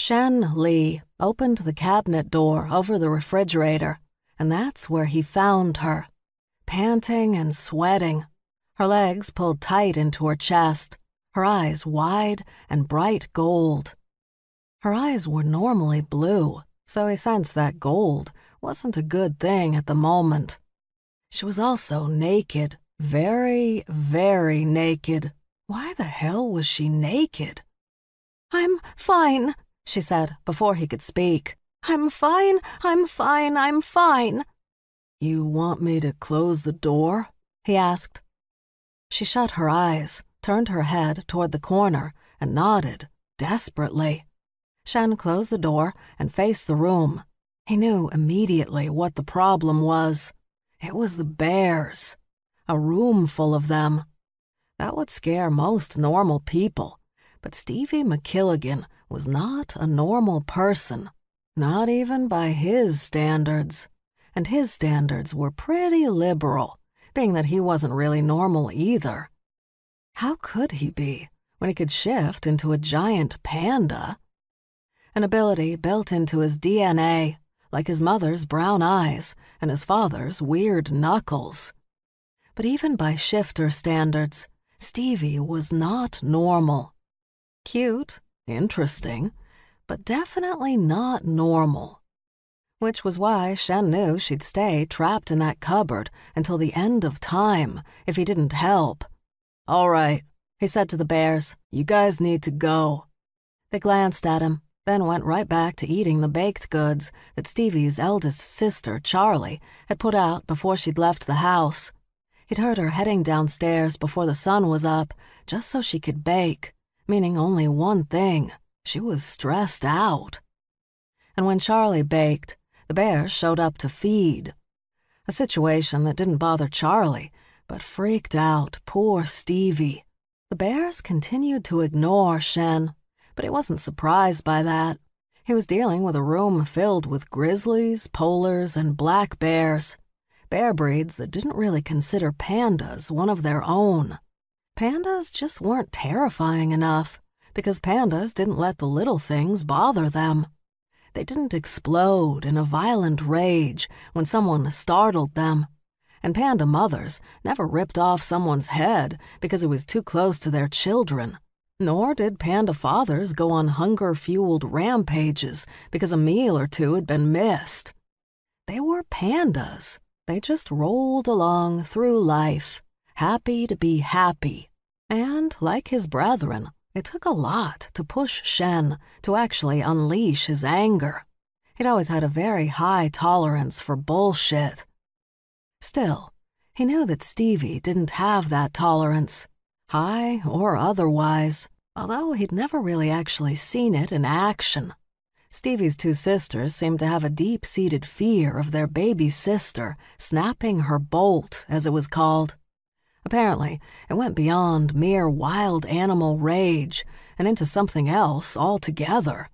Shen Li opened the cabinet door over the refrigerator, and that's where he found her, panting and sweating, her legs pulled tight into her chest, her eyes wide and bright gold. Her eyes were normally blue, so he sensed that gold wasn't a good thing at the moment. She was also naked, very, very naked. Why the hell was she naked? "I'm fine," she said before he could speak. "I'm fine, I'm fine, I'm fine." "You want me to close the door?" he asked. She shut her eyes, turned her head toward the corner, and nodded, desperately. Shen closed the door and faced the room. He knew immediately what the problem was. It was the bears. A room full of them. That would scare most normal people, but Stevie MacKilligan was not a normal person, not even by his standards. And his standards were pretty liberal, being that he wasn't really normal either. How could he be when he could shift into a giant panda? An ability built into his DNA, like his mother's brown eyes and his father's weird knuckles. But even by shifter standards, Stevie was not normal. Cute, interesting, but definitely not normal. Which was why Shen knew she'd stay trapped in that cupboard until the end of time if he didn't help. "All right," he said to the bears, "you guys need to go." They glanced at him, then went right back to eating the baked goods that Stevie's eldest sister, Charlie, had put out before she'd left the house. He'd heard her heading downstairs before the sun was up, just so she could bake, meaning only one thing: she was stressed out. And when Charlie baked, the bears showed up to feed. A situation that didn't bother Charlie, but freaked out poor Stevie. The bears continued to ignore Shen, but he wasn't surprised by that. He was dealing with a room filled with grizzlies, polars, and black bears, bear breeds that didn't really consider pandas one of their own. Pandas just weren't terrifying enough, because pandas didn't let the little things bother them. They didn't explode in a violent rage when someone startled them, and panda mothers never ripped off someone's head because it was too close to their children. Nor did panda fathers go on hunger-fueled rampages because a meal or two had been missed. They were pandas. They just rolled along through life, happy to be happy. And, like his brethren, it took a lot to push Shen to actually unleash his anger. He'd always had a very high tolerance for bullshit. Still, he knew that Stevie didn't have that tolerance, high or otherwise, although he'd never really actually seen it in action. Stevie's two sisters seemed to have a deep-seated fear of their baby sister snapping her bolt, as it was called. Apparently, it went beyond mere wild animal rage and into something else altogether.